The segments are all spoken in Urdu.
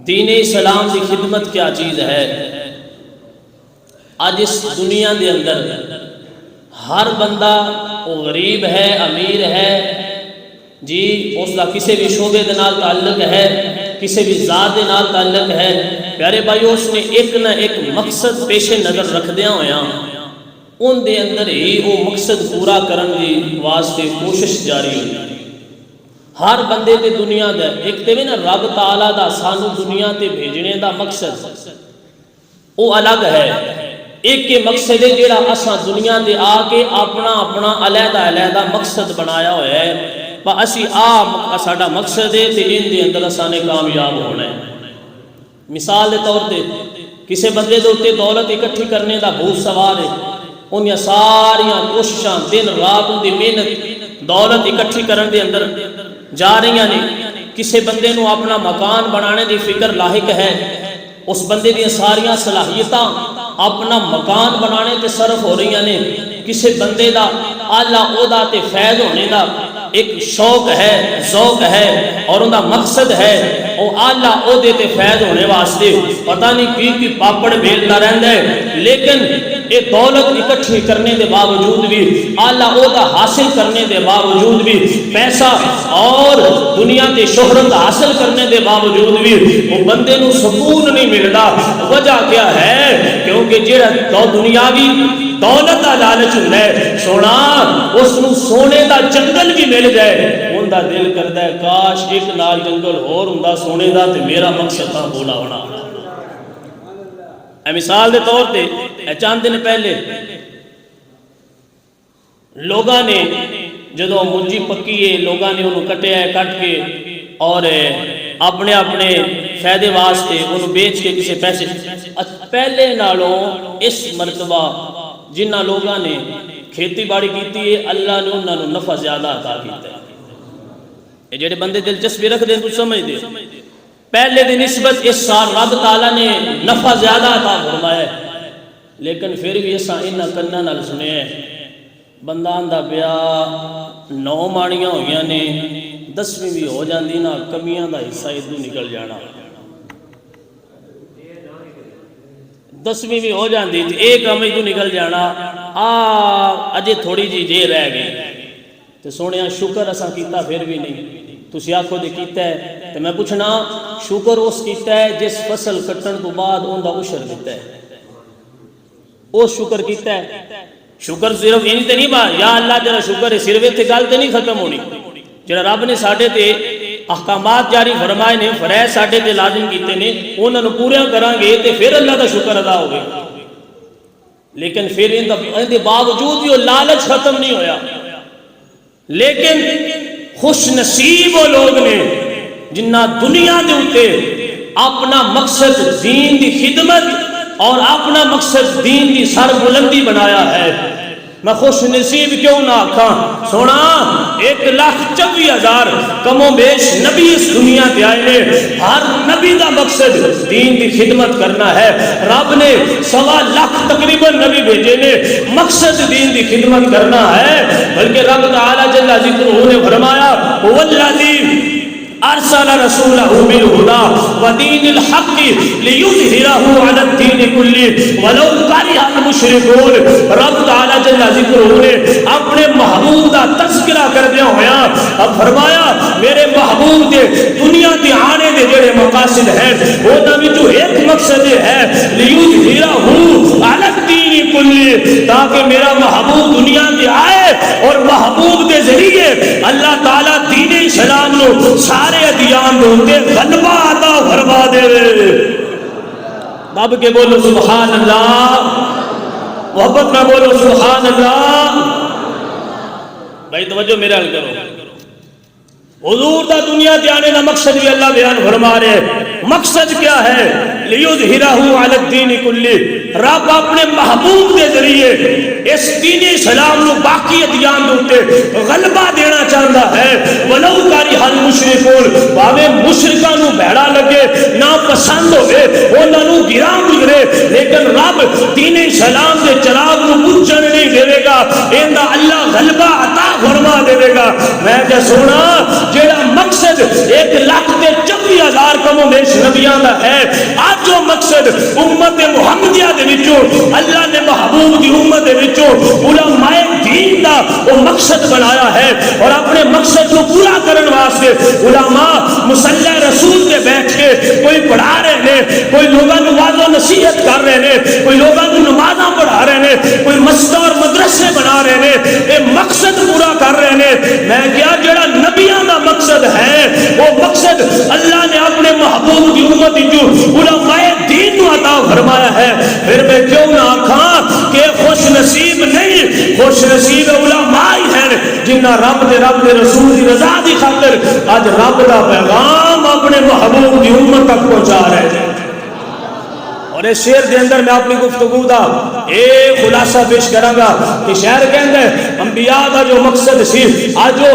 دین اسلام کی خدمت کیا چیز ہے؟ آج اس دنیا دے اندر ہر بندہ وہ غریب ہے امیر ہے جی، اس کا کسی بھی شعبے دے نال تعلق ہے، کسی بھی ذات دے نال تعلق ہے، پیارے بھائی اس نے ایک نہ ایک مقصد پیش نظر رکھدیاں ہویاں ان دے اندر ہی وہ مقصد پورا کرن دی واسطے کوشش جاری ہوئی۔ ہر بندے تے دنیا دا ایک تے نا رب تعالیٰ دا سانو دنیا تے بھیجنے دا مقصد وہ الگ ہے، ایک کے مقصد ہے جیڑا اساں دنیا تے آ کے اپنا اپنا علیحدہ علیحدہ مقصد بنایا ہوا ہے، پر اسی ساڈا مقصد ہے تے ان دے اندر اساں نے کامیاب ہونا ہے۔ مثال دے طور تے کسی بندے دے اوتے دولت اکٹھی کرنے دا بھوت سوار ہے، انہاں ساریاں کوششاں دن رات دی محنت دولت اکٹھی کرن دے اندر جا رہی ہیں۔ کسی بندے نو اپنا مکان بنانے دی فکر لاحق ہے، اس بندے دی ساریاں صلاحیتاں اپنا مکان بنانے تے صرف ہو رہی ہیں۔ کسی بندے دا اعلیٰ عہدہ تے فیض ہونے دا ایک شوق ہے، ذوق ہے اور ان دا مقصد ہے وہ اعلیٰ عہدے تے فیض ہونے واسطے پتہ نہیں کی پاپڑ بیلتا رہتا ہے، لیکن یہ دولت اکٹھی کرنے دے باوجود بھی، اعلیٰ عہدہ حاصل کرنے دے باوجود بھی، پیسہ اور دنیا تے شہرت حاصل کرنے دے باوجود بھی وہ بندے نو سکون نہیں ملتا۔ وجہ کیا ہے؟ کیونکہ جہاں دنیاوی دولت دا لالچ ہوندا ہے، سونا اس نو سونے دا جنگل بھی مل جائے ان دا دل کردا ہے کاش ایک نال جنگل اور ہوندا سونے دا تے میرا مقصد تھا بولا ہونا۔ مثال دے طور تے چند دن پہلے لوگاں نے جدو منجی پکی ہے لوگاں نے انہوں کٹیا ہے، کٹ کے اور اپنے اپنے فائدے واسطے انہوں بیچ کے کسی پیسے پہلے نالوں اس مرتبہ جنہ لوگاں نے کھیتی باڑی کیتی ہے اللہ نے انہوں نے نفع زیادہ عطا کیتا ہے۔ یہ جڑے بندے دلچسپی رکھ دیں تو سمجھ دے پہلے دی نسبت اس سال رب تعالیٰ نے نفع زیادہ عطا فرمایا ہے، لیکن پھر بھی اساں انہاں کناں نال سنے بندہ آندا پیا 9 ماڑیاں ہوئیاں نے 10ویں بھی ہو جاندی نا کمیاں دا حصہ ادھر نکل جانا، 10ویں بھی ہو جاندی تھی ایک کم ادھر نکل جانا، اجے تھوڑی جی جے رہ گئی تو سونے شکر اساں کیتا پھر بھی نہیں۔ تسی آکھو دے کیتا ہے تو میں پوچھنا شکر اس کیتا ہے جس فصل کٹن تو بعد ان دا عشر دیتا ہے، وہ شکر کیتا ہے۔ شکر صرف ان تے نہیں بات یا اللہ جرا شکر ہے صرف اتنے گل تے نہیں ختم ہونی، جرا رب نے ساڈے تے احکامات جاری فرمائے نے فرائض ساڈے تے لازم کیتے نے انہاں نوں پورا کران گے تے پھر اللہ دا شکر ادا ہوگا، لیکن پھر ان دے باوجود بھی وہ لالچ ختم نہیں ہویا۔ لیکن خوش نصیب وہ لوگ نے جنہ دنیا دے اوتے اپنا مقصد دین دی خدمت اور اپنا مقصد دین دی سر بلندی بنایا ہے۔ میں خوش نصیب کیوں نہ آکھاں، سونا 1,24,000 کم و بیش نبی اس دنیا تے آئے نے، ہر نبی دا مقصد دین دی خدمت کرنا ہے۔ رب نے 1.25 تقریباً نبی بھیجے نے، مقصد دین دی خدمت کرنا ہے، بلکہ رب تعالی جل ذکرہ نے فرمایا والذی ارسل رسولہ بالہدی ودین الحق لیظہرہ علی الدین کلہ ولو کرہ المشرکون۔ رب تعالی جل ذکرہ نے اپنے محبوب دا تذکرہ کردیا ہویا اب فرمایا میرے محبوب دے دنیا تے آنے دے جڑے مقاصد ہیں انہاں وچوں ایک مقصد ہے لیظہرہ علی الدین کلہ، تاکہ میرا محبوب دنیا تے آئے اور محبوب دے ذریعے اللہ تعالی دین اسلام نو سارے ادیان ہوتے غلبہ عطا فرما دے۔ دب کے بولو سبحان اللہ، محبت میں بولو سبحان اللہ۔ بھائی توجہ میرے حل کرو، حضور دا دنیا تے آنے دا مقصد بھی اللہ بیان فرما رہے، مقصد کیا ہے؟ لیظہرہ علی الدین کلہ، رب اپنے محبوب کے ذریعے اس دین اسلام نو باقی ادیان دوتے غلبہ دینا چاہتا ہے۔ ولو کرہ المشرکون، باوے مشرکاں نو بھڑا لگے نہ پسند ہوئے انہاں نو گراں گزرے، لیکن رب دین اسلام دے چراغ نو بجھن نہیں دے گا، ایندا اللہ غلبہ عطا فرما دے گا۔ میں کہ سونا جیڑا مقصد 1,24,000 کارکم ویش نبیاں دا ہے آج جو مقصد امت محمدیہ دے وچوں اللہ نے محبوب دی امت دے وچوں علماء دین دا وہ مقصد بنایا ہے اور اپنے مقصد کو پورا کرن واسطے علماء مصلی رسول کے بیٹھ کے کوئی پڑھا رہے ہیں کوئی لوگاں نوں واعظ و نصیحت کر رہے ہیں کوئی لوگاں نوں نمازاں پڑھا رہے ہیں کوئی مسجد اور مدرسے بنا رہے ہیں اے مقصد پورا کر رہے ہیں میں کیا جڑا نبیاں دا مقصد ہے وہ مقصد اللہ نے اپنے محبوب کی امت جو علماء دین کو عطا فرمایا ہے پھر میں کیوں نہ آکھاں کہ خوش نصیب نہیں خوش نصیب علماء ہی ہیں جنہاں رب دے رسول دی رضا دی خاطر آج رب دا پیغام اپنے محبوب کی امت تک پہنچا رہے ہیں اور اس شعر دے اندر میں اپنی گفتگو دا ایک خلاصہ پیش کراں گا کہ شعر کہندا ہے انبیاء دا جو مقصد سی اج وہ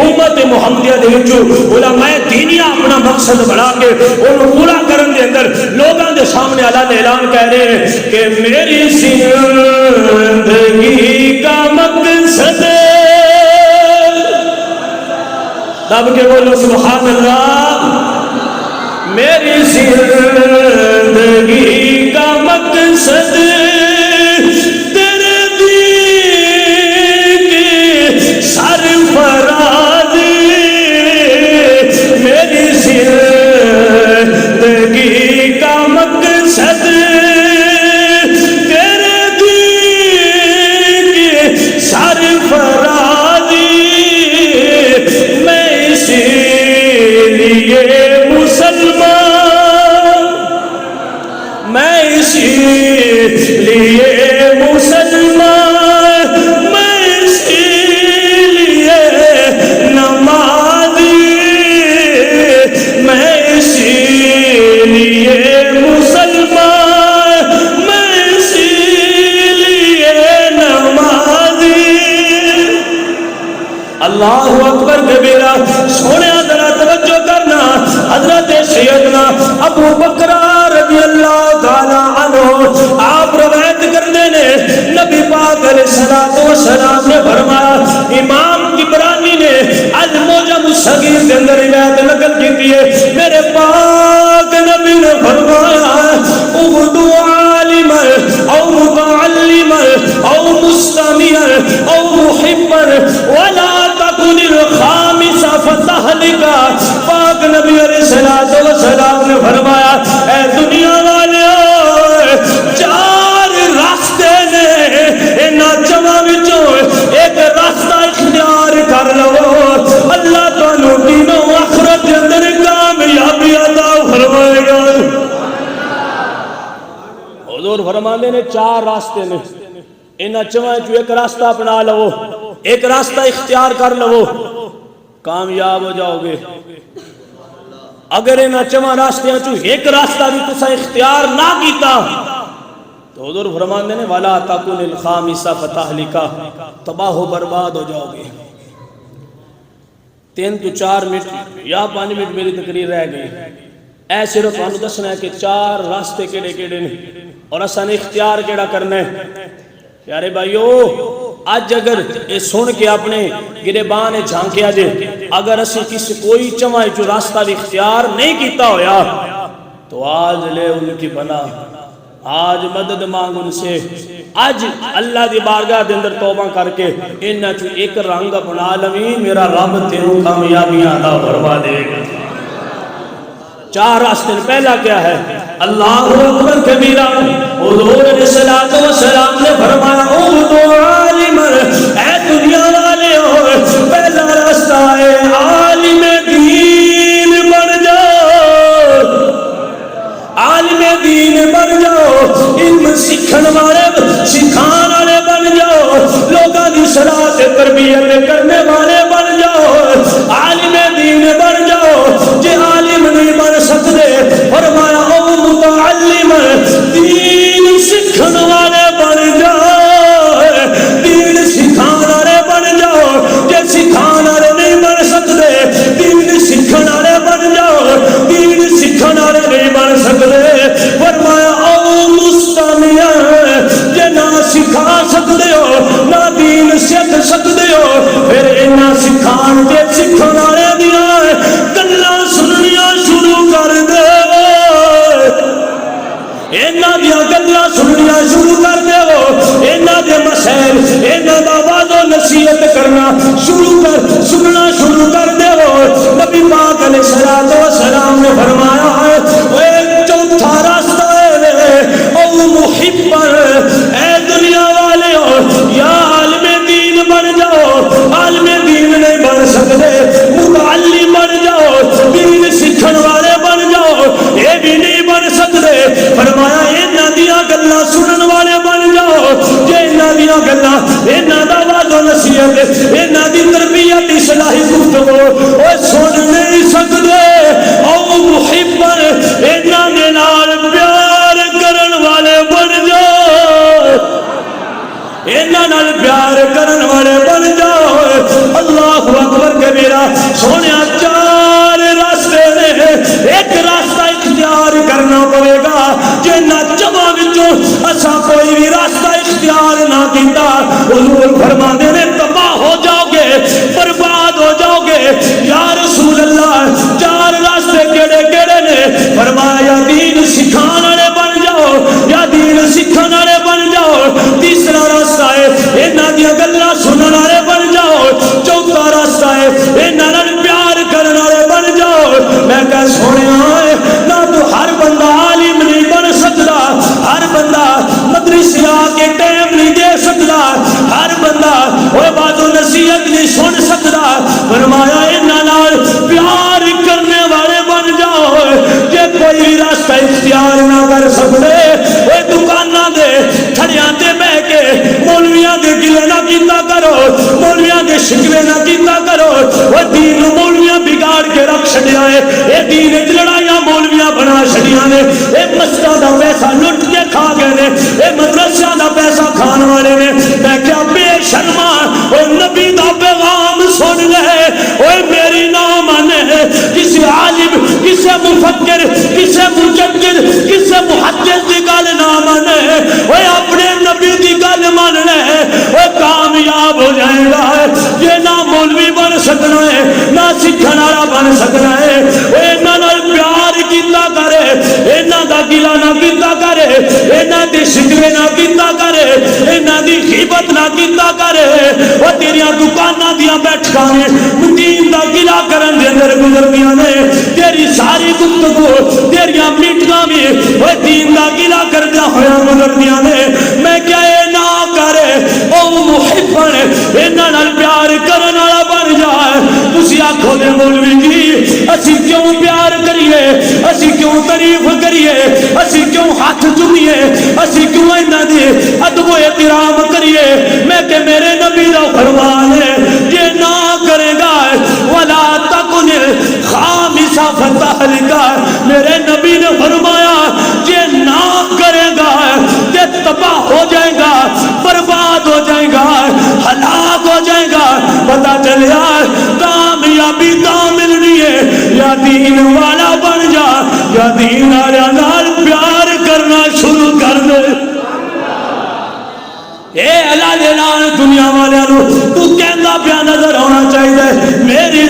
امت محمدیہ دے وچ علماء دینیہ اپنا مقصد بنا کے اونوں پورا کرن دے اندر لوگاں دے سامنے اعلیٰ نے اعلان کہہ رہے ہیں کہ میری زندگی کا مقصد دب کے بولو سبحان اللہ میری زندگی کا مقصد تیرے دین کی سرفراز میری زندگی کا مقصد تیرے دین کی سرفراز میں اسی لیے میں اسی لیے مسلمان میں اسی لیے نمازی میں اسی لیے مسلمان میں اسی لیے نمازی اللہ اکبر کبیرہ سونے ذرا توجہ کرنا حضرت سیدنا ابو بکر رضی اللہ تعالی عنہ آپ روایت کرتے نے نبی پاک علیہ السلام نے فرمایا امام طبرانی نے المعجم الصغیر کے اندر روایت نقل کی ہے میرے پاک نبی نے فرمایا اغدو عالما او متعلما او مستمعا او محبا ولا تكن الخامس فتهلك پاک نبی علیہ السلام نے فرمایا اے دنیا والے چار راستے نے انہاں چواں وچوں ایک راستہ اختیار کر لو اللہ تانوں دین و آخرت دے اندر کامیابی عطا فرمائے گا حضور فرماندے نے چار راستے نے انہاں چواں وچوں ایک راستہ اپنا لو ایک راستہ اختیار کر لو کامیاب ہو جاؤ گے اگر انہاں چواں راستیاں چوں ایک راستہ بھی تساں اختیار نہ کیتا تو حضور فرماندے نے والا تکن الخامس فتہلکا تباہ و برباد ہو جاؤ گے 3 تو 4 منٹ یا 5 منٹ میری تقریر رہ گئی اے صرف تانوں دسنا ہے کہ 4 راستے کیڑے کیڑے نے اور اساں نے اختیار کیڑا کرنا ہے پیارے بھائیو آج اگر یہ سن کے اپنے گریبان جھانکیا جے اگر اسی کسی کوئی چواں جو راستہ بھی اختیار نہیں کیتا ہویا تو آج لے ان کی بنا آج مدد مانگ ان سے آج اللہ دی بارگاہ دے اندر توبہ کر کے انہاں چوں ایک رنگ اپنا لویں میرا رب تینوں کامیابیاں عطا فرما دے گا 4 راستے پہلا کیا ہے اللہ اکبر کبیرہ حضور علیہ السلام نے فرمایا اغدو عالما اے دنیا والے ہو پہلا راستہ ہے عالم دین بن جاؤ عالم دین بن جاؤ علم سکھن والے سکھان والے بن جاؤ لوگاں دی صلاح سے تربیت کرنے والے بن جاؤ عالم دین بن جاؤ جے عالم نہیں بن سکتے فرمایا او متعلم دین سکھن والے بن جاؤ دین سکھان والے بن جاؤ جے سکھان والے نہیں بن سکتے دین سکھن والے بن جاؤ دین سکھن والے نہیں بن سکتے فرمایا او مستمع جے نہ سکھا سکتے ہو نہ دین سکھ سکتے ہو پھر انہاں سکھان تے سکھن والے دیاں گلاں سننیاں شروع انہاں دیاں گلاں سننیاں شروع کر دیو، انہاں دے مسائل انہاں دا وعظ و نصیحت کرنا سننا شروع کر دیو۔ نبی پاک علیہ الصلوۃ والسلام نے فرمایا ہے وہ چوتھا راستہ ہے او محب، اے دنیا والے یا عالم دین بن جاؤ، عالم دین نہیں بن سکتے، متعلم بن جاؤ، دین سیکھن والے بن جاؤ، یہ بھی نہیں بن سکتے۔ فرمایا انہاں دیاں گلاں سنن والے بن جاؤ، جے انہاں دیاں گلاں انہاں دا وعظ و نصیحت انہاں دی تربیت اصلاحی گفتگو او سن نہیں سکتے۔ او محب انہاں دے نال پیار کرن والے بن جاؤ، انہاں نال پیار کرن والے بن جاؤ۔ اللہ اکبر کبیرہ۔ سونیا چار راستے نے، ایک راستہ اختیار کرنا پڑے گا، جنہ جمع وچوں اسا کوئی بھی راستہ اختیار نہ کیتا حضور فرماندے نے تباہ ہو جاؤ گے، برباد ہو جاؤ گے۔ یا رسول اللہ چار راستے کیڑے کیڑے نے؟ فرمایا یا دین سکھان والے بن جاؤ، یا دین سکھان والے بن جاؤ۔ تیسرا راستہ ہے انہاں دیاں گلاں سنن والے بن جاؤ۔ چوتھا راستہ ہے انہاں نال پیار کرن والے بن جاؤ۔ میں کہہ سونیا نہ تو ہر بندہ عالم نہیں بن سکتا، ہر بندہ مدرسے آ کے ٹائم نہیں دے سکتا، ہر بندہ وہ بات و نصیحت نہیں سن سکتا۔ فرمایا انہاں نال پیار کرنے والے بن جاؤ۔ جے کوئی راستہ اختیار نہ کر سکتے وہ دکاناں دے تھڑیاں تے بہ کے مولویاں دے گلے نہ کیتا کرو، مولویاں دے شکوے نہ کیتا کرو۔ وہ دین مولویاں بگاڑ کے رکھ چھڑیا ہے، اے دین وچ لڑائیاں مولویاں بنا چھڑیاں نے، اے مسجداں دا پیسہ لٹ کے کھا گئے نے، اے مدرسیاں دا پیسہ کھان والے نے۔ میں کیا بے شرما او نبی دا پیغام سن لے، اوے میری نہ مانے، کسی عالم کسی مفکر کسی مجدد کسی محدث دی گل نہ مانے، اوے اپنے نبی دی گل مان لے، اوے کامیاب ہو جائے گا۔ یہ نہ مولوی بن سکنا ہے نہ سکھن والا بن سکنا ہے۔ انہاں نال پیار کیتا کرے، انہاں دا گلہ نہ کیتا کرے، انہاں دے شکوے نہ کیتا کرے، انہاں دی غیبت نہ کیتا کرے۔ وہ تیریاں دکاناں دیاں بیٹھکاں دین دا گلہ کرن دے اندر گزردیاں نے، تیری ساری گفتگو تیریاں میٹنگاں بھی وہ دین دا گلہ کردیاں ہویا گزردیاں نے۔ میں کیا اے نہ کرے او محبن انہاں نال پیار کرن والا بن جائے۔ تسی آکھو دے مولوی جی اسی کیوں پیار کریے، اسی کیوں تعریف کریے، اسی کیوں ہاتھ چومیے، اسی کیوں انہاں دی ادب و احترام کریے؟ میں کہ میرے نبی دا فرمان ہے یہ نہ کرے گا ولا تکن خامسا فتہلک۔ میرے نبی نے فرمایا یہ نہ کرے گا یہ تباہ ہو جائے گا، برباد ہو جائے گا، ہلاک ہو جائے گا۔ پتہ چلیا کامیابی تو ملنی ہے، یا دین والا بن جا یا دین والے نال پیار کرنا شروع کر دے۔ اے اللہ دے نال دنیا والے تو کہندا پیا نظر ہونا چاہیے میری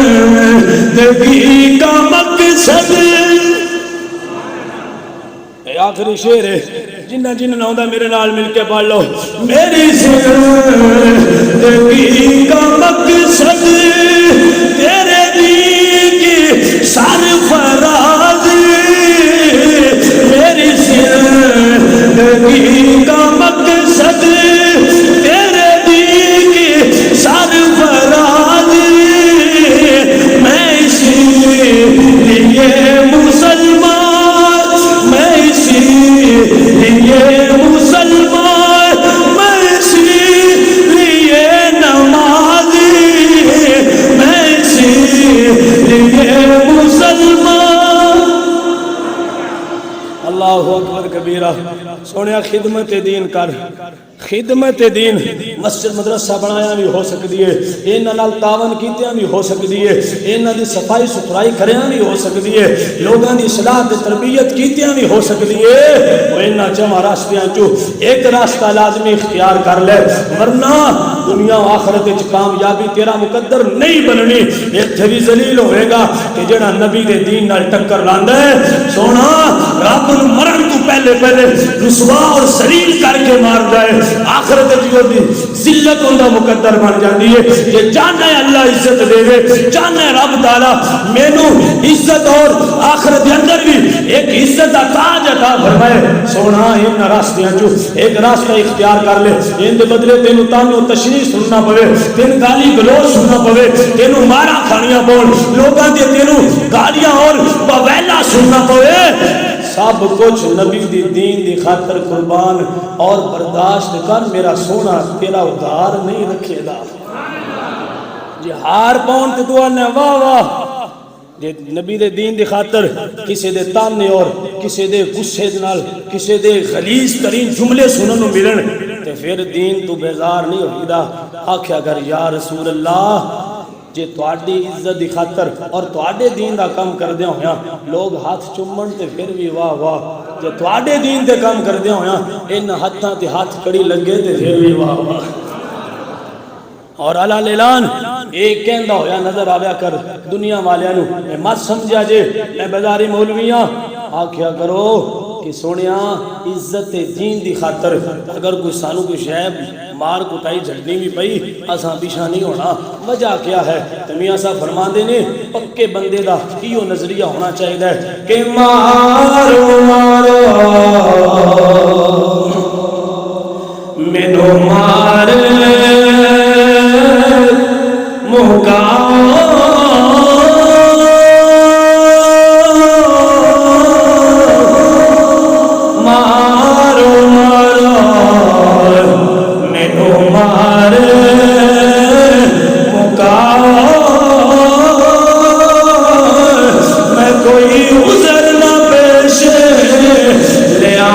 زندگی کا مقصد۔ اے آخری شعر ہے، جنہ جنہ نہ ہوندا میرے نال مل کے پڑھ لو۔ میری زندگی کا مقصد تیرے دین کی سرفراز، میری زندگی کا مقصد تیرے دین کی سرفراز، میں اسی لیے مسلمان، میں اسی لیے مسلمان، میں اسی لیے نمازی، میں اسی لیے مسلمان۔ اللہ اکبر کبیرہ۔ سونے خدمت دین کر، خدمت دین مسجد مدرسہ بنایا بھی ہو سکتی ہے، انہاں نال تعاون کیتیاں بھی ہو سکتی ہے، انہاں دی صفائی ستھرائی کریاں بھی ہو سکتی ہے، لوگاں دی اصلاح تے تربیت کیتیاں بھی ہو سکتی ہے۔ وہ انہاں چواں راستیاں چوں ایک راستہ لازمی اختیار کر لے، ورنہ دنیا و آخرت وچ کامیابی تیرا مقدر نہیں بننی۔ ایتھے بھی ذلیل ہوئے گا کہ جڑا نبی دے دین نال ٹکر لاندا ہے، سونا رب نوں مرن تو پہلے پہلے رسوا اور ذلیل کر کے مار جائے آخرت جو دی ذلت اوندا مقدر بن جاندی ہے کہ جانا ہے اللہ عزت دے گے جانا ہے رب تعالی مینوں عزت اور آخرت دے اندر بھی ایک عزت دا تاج عطا فرمائے سونا ان راستیاں جو ایک راستہ اختیار کر لے ان دے بدلے تینوں تانوں تشریح سننا پوے تین گالی گلوچ سننا پوے تینوں مارا کھانیاں پون لوگاں دے تینوں گالیاں اور بویلا سننا پوے سب کچھ نبی دی دین دی خاطر قربان اور برداشت کر میرا سونا تیرا ادھار نہیں رکھے گا جی ہار پاؤن تے دعا نے واہ واہ جی نبی دے دین دی خاطر کسی دے تانے اور کسی دے غصے نال کسی دے غلیظ ترین جملے سنن نو ملن تے پھر دین تو بیزار نہیں ہوئی دا آکھیا کر یا رسول اللہ جے تواڈی عزت دی خاطر اور تواڈے دین دا کام کردیا ہویا لوگ ہاتھ چومن تے پھر بھی واہ واہ جے تواڈے دین دے کام کردیا ہویا ان ہاتھاں تے ہاتھ کڑی لگے تے پھر بھی واہ واہ اور علا لیلان ایک کہندا ہویا نظر آویا کر دنیا والیاں نو اے مت سمجھا جے اے بازاری مولویاں آکھیا کرو کہ سونیا عزت دین دی خاطر اگر کوئی سانو کوئی شے مار کٹائی جھڑنی بھی پئی اساں پیچھا نہیں ہونا وجہ کیا ہے تے میاں صاحب فرماندے نے پکے بندے دا ایو نظریہ ہونا چاہیے کہ مارو مارو مینوں مار موقع مارو مارو مینوں مار موقع میں کوئی عذر نہ پیش لیا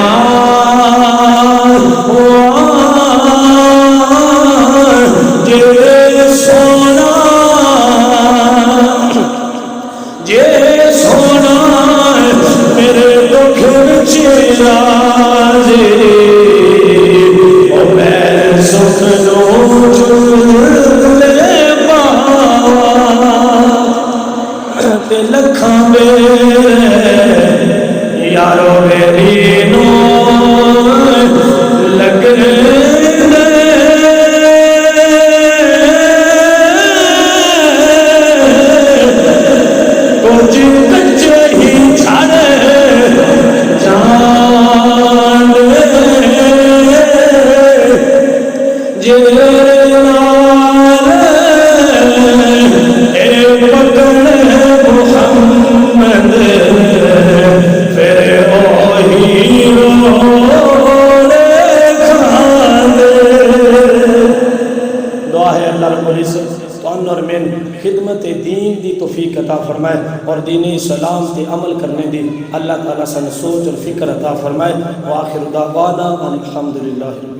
یارو میری نو لگ کچھ کچے ہی چھڑے جان جے خدمت دین دی توفیق عطا فرمائے اور دین اسلام تے عمل کرنے دی اللہ تعالیٰ سے سوچ اور فکر عطا فرمائے وآخر دعوانا الحمدللہ